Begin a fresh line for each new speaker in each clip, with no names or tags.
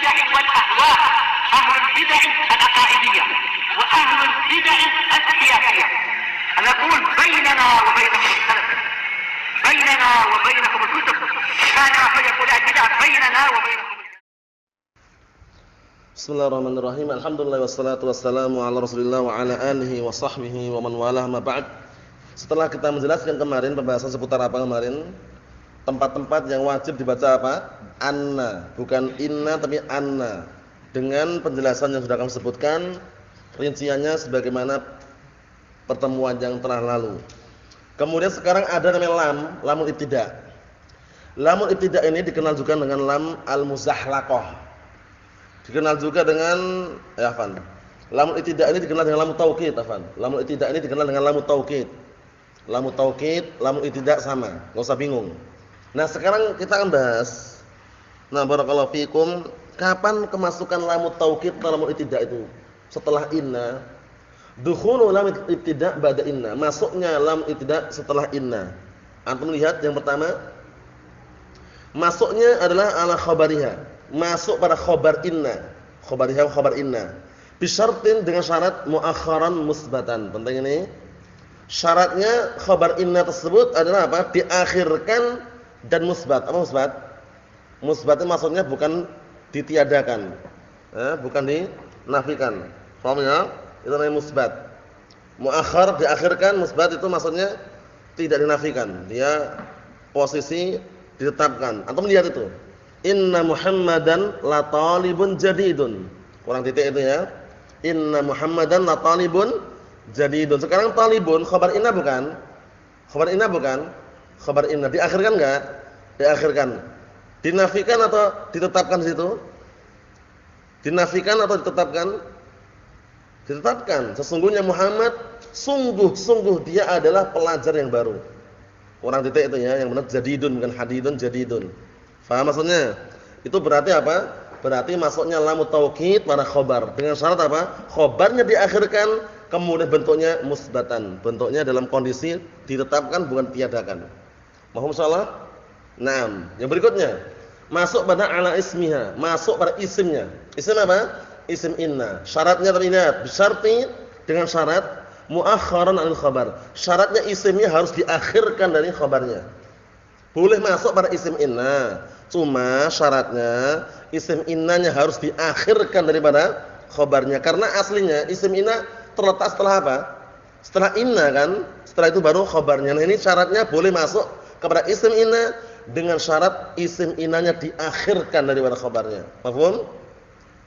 البدع والأهواء، أهل البدع العقائدية وأهل البدع السياسية. نقول بيننا وبينكم السلف، بيننا وبينكم الكتب، كان فيقول البدع بيننا وبينكم.
Bismillahirrahmanirrahim. Alhamdulillah wassalatu wassalamu ala Rasulillah wa ala alihi wa sahbihi wa man walah ma ba'd. Setelah kita menjelaskan kemarin pembahasan seputar apa kemarin? Tempat-tempat yang wajib dibaca apa? Anna, bukan inna tapi anna. Dengan penjelasan yang sudah kami sebutkan, rinciannya sebagaimana pertemuan yang telah lalu. Kemudian sekarang ada namanya lamul ibtida'. Lamul ibtida' ini dikenal juga dengan lam al-muzahlaqah. Dikenal juga dengan lamul ibtida' ini dikenal dengan lamut taukid, Lamul ibtida' ini dikenal dengan lamut taukid. Lamut taukid, lamul ibtida' sama, enggak usah bingung. Nah, sekarang kita akan bahas. Nah, barakallahu fikum, kapan kemasukan lamut taukid ke lamul ibtida' itu? Setelah inna. Dukhulu lamul ibtida' ba'da inna. Masuknya lam ibtida' setelah inna. Antum lihat yang pertama, masuknya adalah ala khabariha. Masuk pada khabar inna, khabariha khabar inna. Bisyartin dengan syarat muakharan musbatan. Penting ini. Syaratnya khabar inna tersebut adalah apa? Diakhirkan dan musbat. Apa musbat? Musbat itu maksudnya bukan ditiadakan. Bukan dinafikan. Paham ya? Itu namanya musbat. Muakhar diakhirkan, musbat itu maksudnya tidak dinafikan. Dia posisi ditetapkan. Antum lihat itu. Inna Muhammadan la talibun jadidun. Kurang titik itu ya. Inna Muhammadan la talibun jadidun. Sekarang talibun khabar inna bukan? Khabar inna bukan? Khabar inna diakhirkan enggak? Diakhirkan. Dinafikan atau ditetapkan di situ? Dinafikan atau ditetapkan? Ditetapkan. Sesungguhnya Muhammad sungguh-sungguh dia adalah pelajar yang baru. Kurang titik itu ya, yang benar jadidun bukan hadidun, jadidun. Faham maksudnya? Itu berarti apa? Berarti masuknya lamut taukid pada khobar. Dengan syarat apa? Khobarnya diakhirkan, kemudian bentuknya musbatan. Bentuknya dalam kondisi ditetapkan bukan tiadakan. Mohon salah? Naam. Yang berikutnya, masuk pada ala ismiha, masuk pada isimnya. Isim apa? Isim inna. Syaratnya ingat, bisyarti dengan syarat muakharan anil khabar. Syaratnya isimnya harus diakhirkan dari khabarnya. Boleh masuk pada isim inna. Cuma syaratnya isim innanya harus diakhirkan daripada khabarnya. Karena aslinya isim inna terletak setelah apa? Setelah inna kan? Setelah itu baru khabarnya. Nah, ini syaratnya boleh masuk kepada isim inna dengan syarat isim innanya diakhirkan daripada khabarnya. Paham?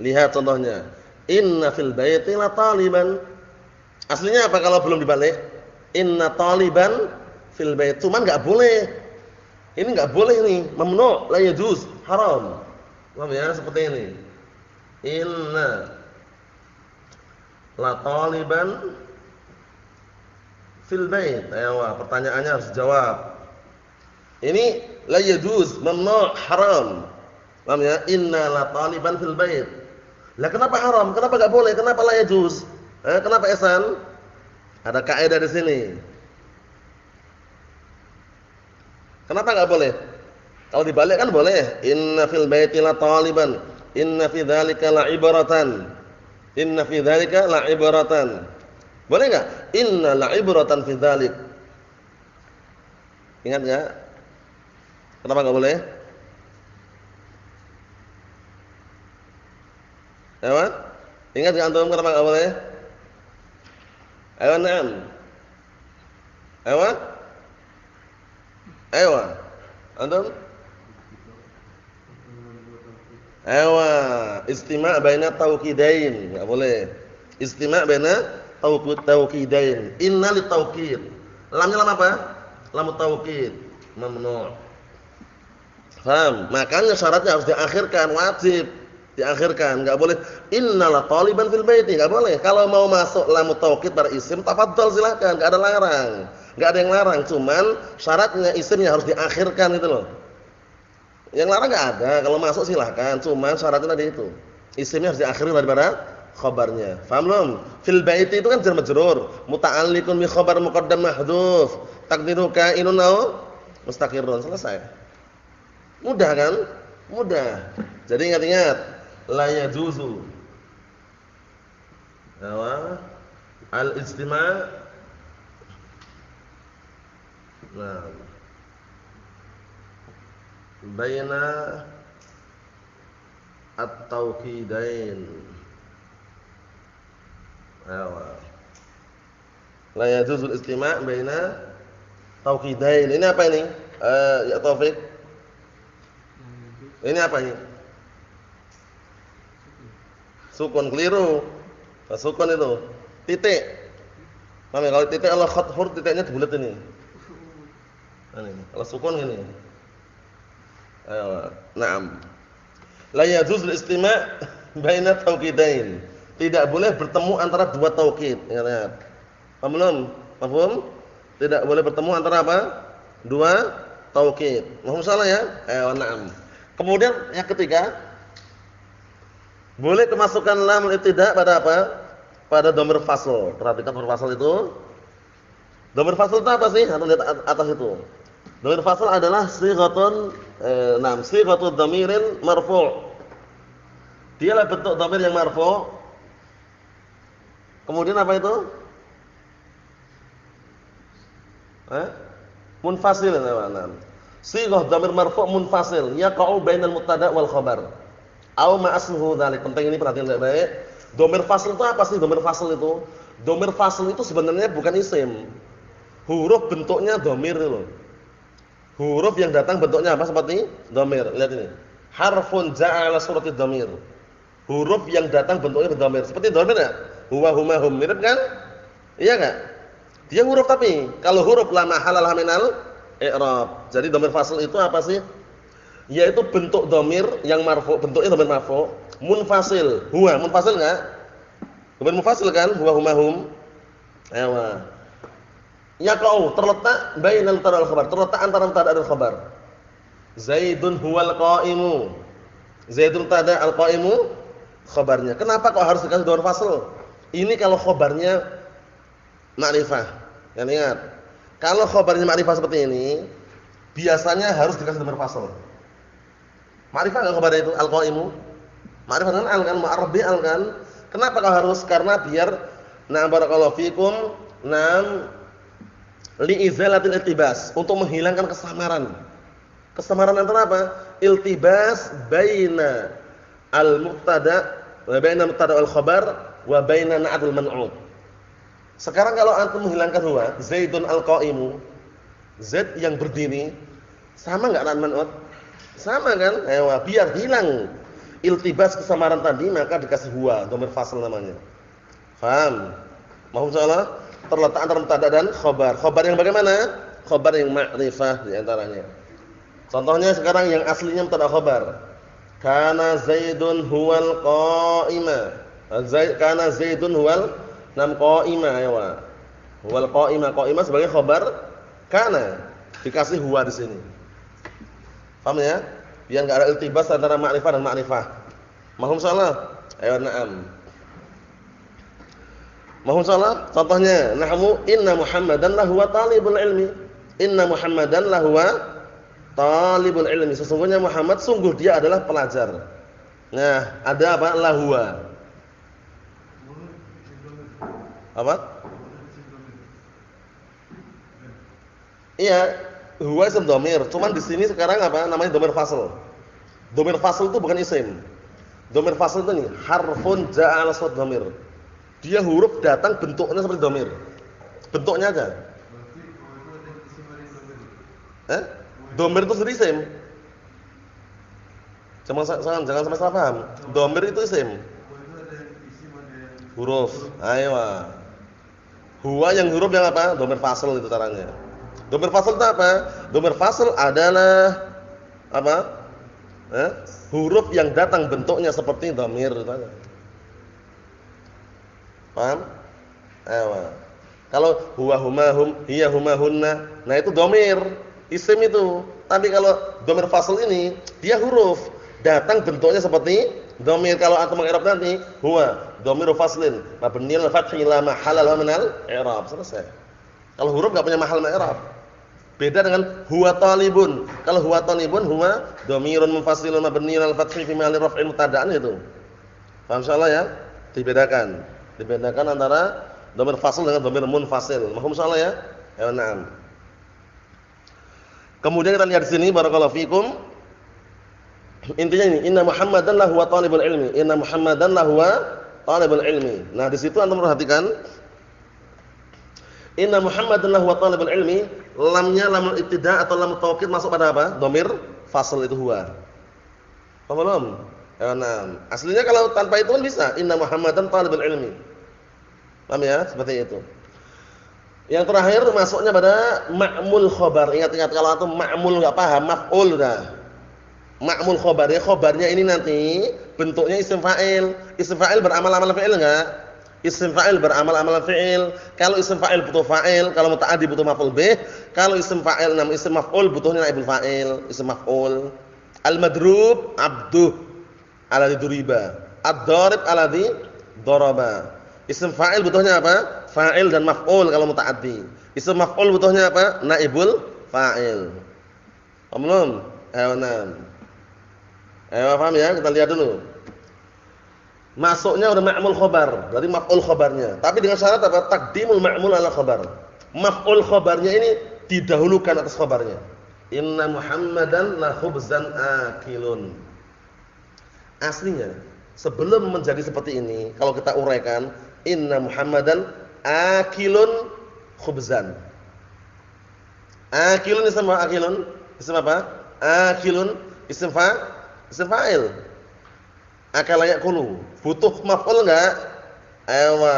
Lihat contohnya. Inna fil baiti la taliban. Aslinya apa kalau belum dibalik? Inna taliban fil bait. Cuman enggak boleh. Ini enggak boleh ini, mamnu, la yajuz, haram. Paham ya? Seperti ini. Inna la taliban fil bait. Ayo, pertanyaannya harus dijawab. Ini la yajuz, mamnu, haram. Paham ya? Inna la taliban fil bait. Lah kenapa haram? Kenapa enggak boleh? Kenapa la yajuz? Kenapa Ihsan? Ada kaidah di sini. Kenapa enggak boleh? Kalau dibalik kan boleh. Inna fil baiti la taliban. Inna fi dzalika la ibratan. Inna fi dzalika la ibratan. Boleh enggak? Inna la ibratan fi dzalik. Ingat enggak? Kenapa enggak boleh? Ayo. Ingat enggak antum kenapa enggak boleh? Ayo, na'am. Ayo. Ayo. Antum? Ayo. Istima' baina tauqidain. Enggak boleh. Istima' baina tauqidain. Inna li tauqid. Lamnya lam apa? Lam tauqid. Mamnu'. Paham? Makanya syaratnya harus diakhirkan, wajib diakhirkan. Enggak boleh innal taliban fil baiti, enggak boleh. Kalau mau masuk lam tauqid pada isim, tafadhal silakan, enggak ada larang. Enggak ada yang larang, cuman syaratnya isimnya harus diakhirkan itu loh. Yang larang enggak ada, kalau masuk silakan, cuman syaratnya tadi itu. Isimnya harus diakhiri daripada khabarnya. Paham belum? Fil baiti itu kan jar majrur, muta'alliqun bi khabar muqaddam mahdhuf. Taqdiru kainun aw mustaqirrun. Selesai. Mudah kan? Mudah. Jadi ingat-ingat, la yajuzu al-ijtima'. Nah, baina at-tawqidain. La yajuzul istima' baina tawqidain. Ini apa ini? Ya Taufik. Ini apa ini? Sukun, keliru. Sukun itu titik. Paham ya? Kalau titik Allah khathur titiknya dibulet ini. Ini. Kalau sukun gini. Naam. La yajuzul istima' baina tawqidain. Tidak boleh bertemu antara dua taukid. Ingat. Paham belum? Paham? Tidak boleh bertemu antara apa? Dua taukid. Mohon salah ya? Na'am. Kemudian yang ketiga, boleh kemasukan lam ibtida' pada apa? Pada dhamir fasl. Perhatikan dhamir fasl itu. Dhamir fasl itu apa sih? Atau lihat atas itu. Dhamir fasl adalah sighatun sighatud dhamirin marfu'. Dialah bentuk dhamir yang marfu'. Kemudian apa itu? Munfasil namanya. Sighah dhamir marfu' munfasil yaqa'u bainal mubtada' wal khabar. Aw ma asluhu dzalik. Penting ini perhatian baik-baik. Dhamir fasl itu apa sih dhamir fasl itu? Dhamir fasl itu sebenarnya bukan isim. Huruf bentuknya dhamir itu. Huruf yang datang bentuknya apa seperti dhamir. Lihat ini. Harfun ja'ala suratid dhamir. Huruf yang datang bentuknya dhamir. Seperti dhamir enggak? Huwa huma hum. Mirip kan? Iya enggak? Dia huruf tapi kalau huruf la mahalalah minal i'rab. Jadi dhamir fasl itu apa sih? Yaitu bentuk dhamir yang marfu', bentuknya dhamir marfu', munfasil. Huwa munfasil enggak? Dhamir munfasil kan? Huwa huma hum. Ewa. Yaqa'u terletak bainal mubtada wal khabar, terletak antara mubtada dan khabar. Zaidun huwal qa'imu. Zaidun mubtada, al qa'imu khabarnya. Kenapa kok harus dikasih dhamir fasl? Ini kalau khabarnya ma'rifah. Yang ingat, kalau khabarnya ma'rifah seperti ini, biasanya harus dikasih dhamir fasl. Ma'rifah enggak khabarnya itu al-qa'imu? Ma'rifah kan al kan, mu'arrab bi al kan. Kenapa kau harus? Karena biar barakallahu fikum li izalatil iltibas, untuk menghilangkan kesamaran. Kesamaran antara apa? Iltibas baina al-mubtada wa baina mubtada wal khabar wa baina na'atul man'ut. Sekarang kalau antum menghilangkan huwa, Zaidun al-qa'imu, Zaid yang berdiri, sama enggak na'at man'ut? Sama kan? Biar hilang iltibas kesamaran tadi, maka dikasih huwa, dhamir fasl namanya. Paham? Mohon salah, terletak antara mubtada dan khabar. Khabar yang bagaimana? Khabar yang ma'rifah di antaranya. Contohnya sekarang yang aslinya mubtada khabar. Kana Zaidun huwal qa'ima. Kana Zaidun huwal qa'ima Huwal qa'ima sebagai khabar kana. Dikasih huwa di sini. Paham ya? Biar enggak ada iltibas antara ma'rifah dan ma'rifah. Mahum salah? Na'am. Mahum salah? Contohnya, inna Muhammadan lahuwa talibul ilmi. Inna Muhammadan lahuwa talibul ilmi. Sesungguhnya Muhammad sungguh dia adalah pelajar. Nah, ada apa? Lahuwa. Apa? Iya, huwa isim dhamir. Cuman di sini sekarang apa? Namanya dhamir fasl. Dhamir fasl itu bukan isim. Dhamir fasl itu nih, harfun ja'ala surat dhamir. Dia huruf datang bentuknya seperti dhamir. Bentuknya aja. Dhamir itu sendiri isim. Jangan sampai salah paham. Dhamir itu isim. Huruf. Ayo. Huwa yang huruf yang apa? Dhamir fasl itu caranya. Dhamir fasl itu apa? Dhamir fasl adalah apa? Huruf yang datang bentuknya seperti dhamir itu aja. Paham? Kalau huwa huma hum, hiya huma hunna, nah itu dhamir, isim itu. Tapi kalau dhamir fasl ini dia huruf, datang bentuknya seperti dhamir. Kalau antum mengi'rab nanti huwa dhamiru faslin mabniun al-fathi la mahalla lahu minal i'rab. Selesai. Kalau huruf enggak punya mahal i'rab. Beda dengan huwa talibun. Kalau huwa talibun huwa dhamirun munfasilun mabniun al-fathi fi mahalli raf'in mubtada'an itu. Paham insyaallah ya? Dibedakan. Dibedakan antara dhamir fasl dengan dhamir munfasil. Paham insyaallah ya? Ya, na'am. Kemudian kita lihat di sini barakallahu fikum. Intinya ini, inna Muhammadan lahu talibul ilmi. Inna Muhammadan lahu talibul ilmi. Nah, di situ antum perhatikan inna Muhammadan lahu talibul ilmi, lamnya lamul ibtida atau lam taukid masuk pada apa? Dhamir fasl itu huwa. Paham belum? Ya, nah. Aslinya kalau tanpa itu kan bisa inna Muhammadan talibul ilmi. Paham ya? Seperti itu. Yang terakhir masuknya pada ma'mul khobar. Ingat-ingat kalau antum ma'mul enggak paham, maf'ul dah. Ma'mul khobarnya, khobarnya ini nanti bentuknya isim fa'il. Isim fa'il beramal-amal fi'il enggak? Isim fa'il beramal-amal fi'il. Kalau isim fa'il butuh fa'il, kalau muta'addi butuh maf'ul bih. Kalau isim fa'il nam isim maf'ul butuhnya naibul fa'il, isim maf'ul. Al-madrub abduh alladzi duriba. Ad-darib alladzi daraba. Isim fa'il butuhnya apa? Fa'il dan maf'ul kalau muta'addi. Isim maf'ul butuhnya apa? Naibul fa'il. Paham belum? Ayo, nah. Ayo, paham ya? Kita lihat dulu. Masuknya udah ma'mul khobar, berarti maf'ul khobarnya. Tapi dengan syarat apa? Taqdimul ma'mul ala khobar. Maf'ul khobarnya ini didahulukan atas khobarnya. Inna Muhammadan la khubzan akilun. Aslinya sebelum menjadi seperti ini, kalau kita uraikan, inna Muhammadan akilun khubzan. Akilun isim apa? Akilun isim apa? Akilun isim fa'il. Akala yakulu. Butuh maf'ul enggak? Ewa.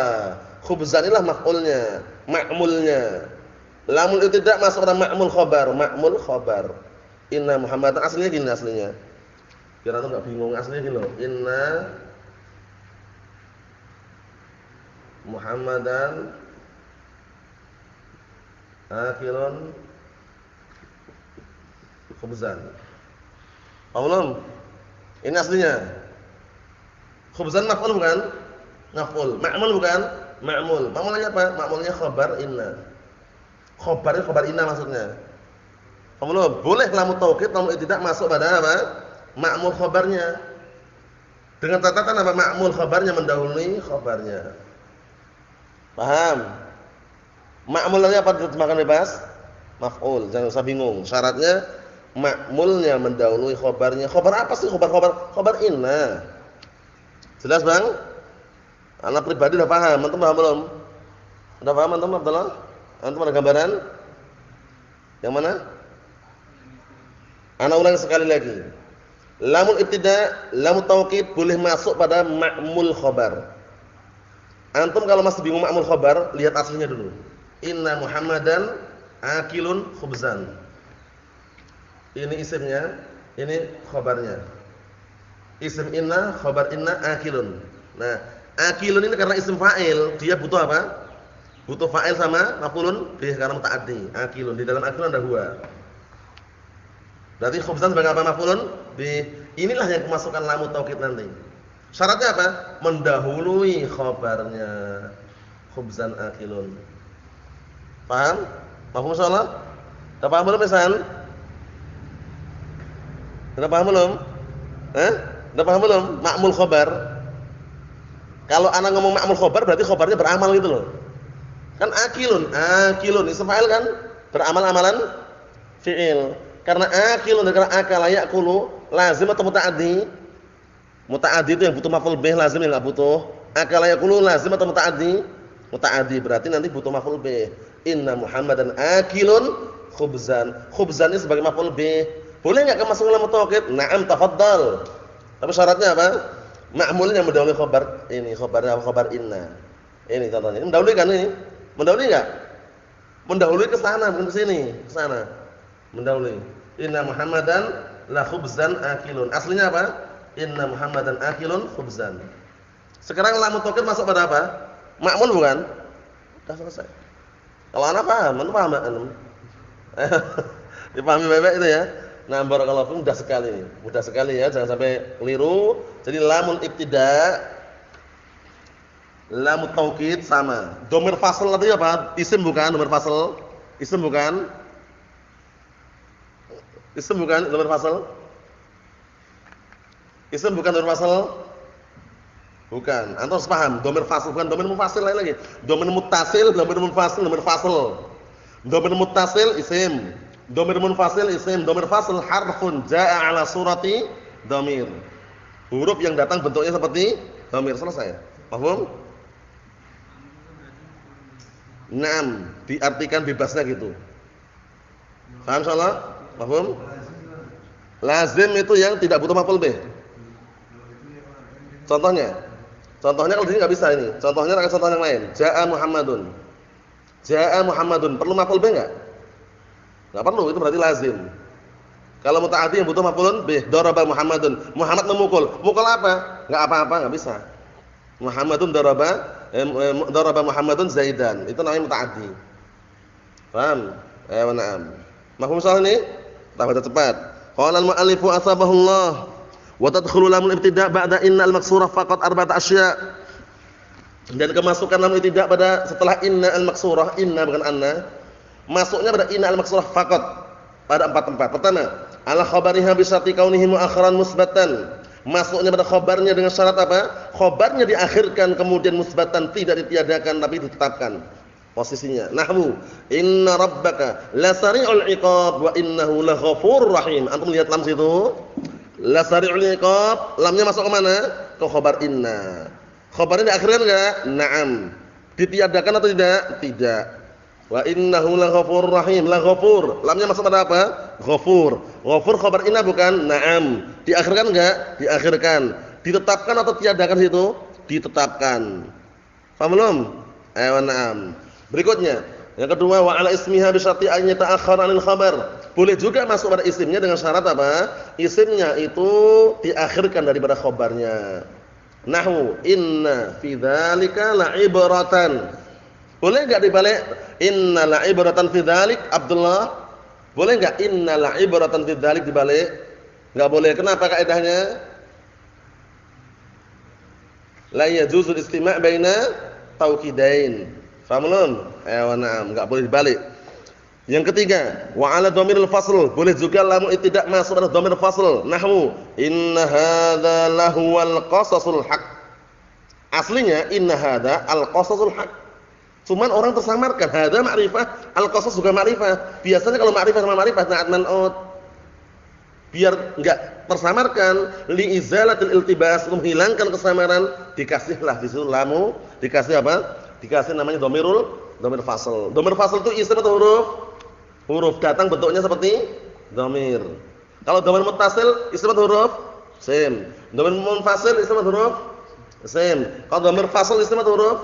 Khubzan inilah maf'ulnya, ma'mulnya. Lamul ibtida' masuk pada ma'mul khabar, ma'mul khabar. Inna Muhammadan aslinya gini aslinya. Biar antum enggak bingung aslinya gini loh. Inna Muhammadan akilun khubzan. Paham belum? Ini aslinya. Khubzan maf'ul bukan? Maf'ul. Ma'mul bukan? Ma'mul. Ma'mulnya apa? Ma'mulnya khabar inna. Khabarnya khabar inna maksudnya. Paham belum? Boleh lamut taukid, lamut ibtida' masuk pada apa? Ma'mul khabarnya. Dengan catatan apa? Ma'mul khabarnya mendahului khabarnya. Paham? Ma'mulnya apa diterjemahkan bebas? Maf'ul. Jangan usah bingung. Syaratnya ma'mulnya mendahului khabarnya. Khabar apa sih khabar inna. Jelas, Bang? Anak pribadi udah paham, antum paham belum? Udah paham antum, Abdullah? Antum ada gambaran? Yang mana? Ana ulang sekali lagi. Lamul ibtida', lamut taukid boleh masuk pada ma'mul khabar. Antum kalau masih bingung ma'mul khabar, lihat aslinya dulu. Inna Muhammadan akilun khubzan. Ini isimnya, ini khabarnya. Isim inna, khabar inna, akilun. Nah, akilun ini karena isim fa'il, dia butuh apa? Butuh fa'il sama maf'ulun bih karena muta'addi. Akilun, di dalam akilun ada huwa. Berarti khubzan sebagai apa? Maf'ulun bih. Inilah yang kemasukan lamut taukid nanti. Syaratnya apa? Mendahului khabarnya. Khubzan akilun. Paham? Paham insyaallah? Sudah paham belum pesan? Sudah paham belum? Sudah paham belum? Ma'mul khabar. Kalau anak ngomong ma'mul khabar berarti khabarnya beramal gitu loh. Kan akilun isim fa'il kan? Beramal-amalan fi'il. Karena akilun karena akala ya'kulu lazim atau muta'addi? Muta'addi itu yang butuh maf'ul bih, lazim yang enggak butuh. Akala ya'kulu lazim atau muta'addi? Muta'addi berarti nanti butuh maf'ul bih. Inna Muhammadan akilun khubzan. Khubzan ini sebagai maf'ul bih. Boleh enggak kemasukan lam taukid? Na'am, tafaddal. Tapi syaratnya apa? Ma'mulnya mendahului khabar ini, khabar inna. Ini contohnya. Ini mendahului kan ini? Mendahului enggak? Mendahului ke sana, bukan ke sini, ke sana. Mendahului. Inna Muhammadan la khubzan akilun. Aslinya apa? Inna Muhammadan akilun khubzan. Sekarang lam taukid masuk pada apa? Ma'mul bukan? Sudah selesai. Kalau anak paham, antum paham enggak? Dipahami baik-baik itu ya. Nah, barakallahu fikum, mudah sekali ya, jangan sampai keliru. Jadi lamul ibtida', lamut taukid sama. Dhamir fasl tadi apa? Isim bukan dhamir fasl? Isim bukan? Isim bukan dhamir fasl? Isim bukan dhamir fasl? Bukan. Antum harus paham, dhamir fasl bukan dhamir munfasil lain lagi. Dhamir muttasil, dhamir munfasil, dhamir fasl. Dhamir muttasil isim, dhamir munfasil isim, dhamir fasl harfun jaa ala surati dhamir. Huruf yang datang bentuknya seperti dhamir. Selesai. Paham? Naam, diartikan bebasnya gitu. Paham insyaallah? Paham? Lazim itu yang tidak butuh maf'ul bih. Contohnya kalau di sini enggak bisa ini. Contohnya pakai contoh yang lain. Jaa Muhammadun. Jaa Muhammadun. Perlu maf'ul bih enggak? Enggak perlu, itu berarti lazim. Kalau muta'addi yang butuh maf'ulun bih, daraba Muhammadun. Muhammad memukul. Mukul apa? Enggak apa-apa, enggak bisa. Muhammadun daraba Muhammadun Zaidan. Itu namanya muta'addi. Paham? Na'am. Mafhum soal ini? Kita baca cepat. Qala al-mu'allifu asbahullah wa tadkhulu lamul ibtida' ba'da innal maksurah faqat arba'at asya'. Dan kemasukan lam ibtida' pada setelah inna al-maksurah, inna bukan anna. Masuknya pada inna al-maksurah faqat pada 4 tempat. Pertama, ala khabariha bi syarti kaunihi muakhiran musbatan. Masuknya pada khabarnya dengan syarat apa? Khabarnya diakhirkan kemudian musbatan, tidak ditiadakan tapi ditetapkan. Posisinya nahwu inna rabbaka lasari'ul iqab wa innahu laghafurur rahim. Antum lihat lam situ, lasari'ul iqab, lamnya masuk ke mana? Ke khabar inna. Khabarnya diakhirkan enggak? Na'am. Ditiadakan atau tidak? Tidak. Wa innahu laghafurur rahim. Laghafur, lamnya masuk pada apa? Ghafur. Ghafur khabar inna bukan? Na'am. Diakhirkan enggak? Diakhirkan. Ditetapkan atau tiadakan situ? Ditetapkan. Paham belum? Na'am. Berikutnya, yang kedua wa ala ismiha bi syarti an yata'akhkhar 'anil khabar. Boleh juga masuk pada isimnya dengan syarat apa? Isimnya itu diakhirkan daripada khabarnya. Nahwu inna fi dzalika la'ibratan. Boleh enggak dibalik inna la'ibratan fi dzalik Abdullah? Boleh enggak inna la'ibratan fi dzalik dibalik? Enggak boleh. Kenapa kaidahnya? La yajuzul istima' baina tauqidain. Paham belum? Na'am, enggak boleh dibalik. Yang ketiga, wa 'ala dhamiril fasl, boleh juga lam tidak masuk pada dhamir fasl. Nahwu inna hadza lahuwal qasasul haq. Aslinya inna hadza al qasasul haq. Cuman orang tersamarkan hadza ma'rifah, al qasas juga ma'rifah. Biasanya kalau ma'rifah sama ma'rifah na'at man'ut. Biar enggak tersamarkan li izalatil iltibas, menghilangkan kesamaran, dikasihlah di situ lamu, dikasih apa? Dikasih namanya dhamir fasl. Dhamir fasl itu isim atau huruf? Huruf, datang bentuknya seperti dhamir. Kalau dhamir muttasil isim atau huruf? Isim. Dhamir munfasil isim atau huruf? Isim. Kalau dhamir fasl isim atau huruf?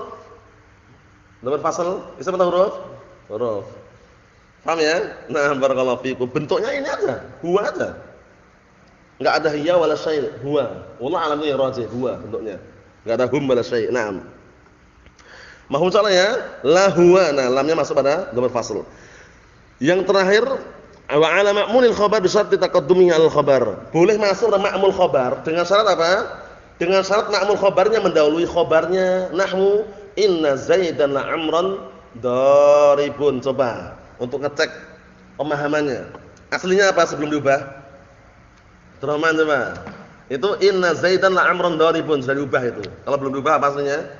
Dhamir fasl isim atau huruf? Huruf. Paham ya? Nah, barakallahu fikum. Bentuknya ini aja, huwa aja. Enggak ada hiya wala syai', huwa. Wallahu a'lam ya rajih, huwa bentuknya. Enggak ada hum wala syai'. Naam. Mahum salah ya, la huwa. Nah, lamnya masuk pada dhamir fasl. Yang terakhir, wa 'ala ma'mulil khabar bi syarti taqaddumihi al khabar. Boleh masuk pada ma'mul khabar dengan syarat apa? Dengan syarat ma'mul khabarnya mendahului khabarnya. Nahwu inna Zaidan la amran daribun. Coba untuk ngecek pemahamannya. Aslinya apa sebelum diubah? Abdurrahman coba. Itu inna Zaidan la amran daribun sudah diubah itu. Kalau belum diubah apa aslinya?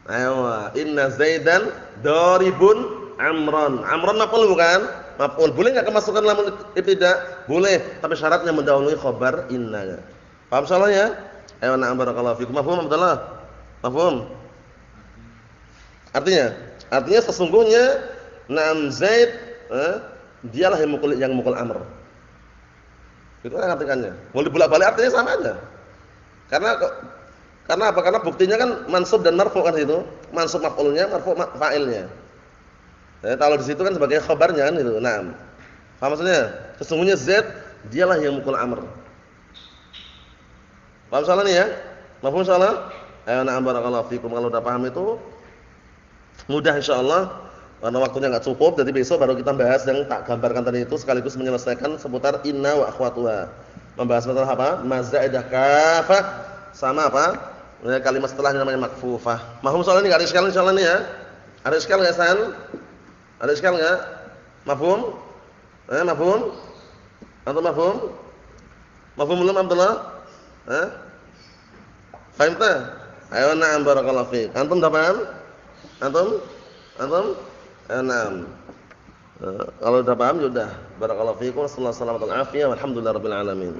Ayo, inna Zaidan daribun amran. Amran maf'ul bukan? Maf'ul. Boleh enggak kemasukan lam ibtida'? Boleh, tapi syaratnya mendahului khabar inna. Paham soalnya? Ayo na'am barakallahu fikum. Mafhum Abdullah? Mafhum? Artinya sesungguhnya na'am Zaid dialah yang mukul Amr. Itu kan artinya. Boleh bolak-balik artinya sama aja. Karena apa? Karena buktinya kan mansub dan marfu kan itu. Mansub maf'ulnya, marfu fa'ilnya. Kalau di situ kan sebagai khabarnya kan itu. Naam. Paham maksudnya? Sesungguhnya Zaid dialah yang mukul Amr. Paham soal ini ya? Mafhum soalnya? Ayo na'am barakallahu fikum. Kalau udah paham itu mudah insyaallah. Karena waktunya enggak cukup, jadi besok baru kita bahas yang tak gambarkan tadi itu sekaligus menyelesaikan seputar inna wa akhwatuha. Membahas masalah apa? Mazaidah kafah sama apa? Kalimat setelahnya namanya makfufah. Mahum soal ini enggak ada iskal insyaallah ini ya? Ada iskal enggak San? Ada iskal enggak? Mafhum? Mafhum? Atau mafhum? Mafhum belum Abdullah? Hah? Paham tak? Ayo na'am barakallahu fiik. Antum dah paham? Antum? Antum? Ayo na'am. Kalau udah paham ya udah. Barakallahu fiikum. Wassallallahu alaihi wasallam. Alhamdulillah rabbil alamin.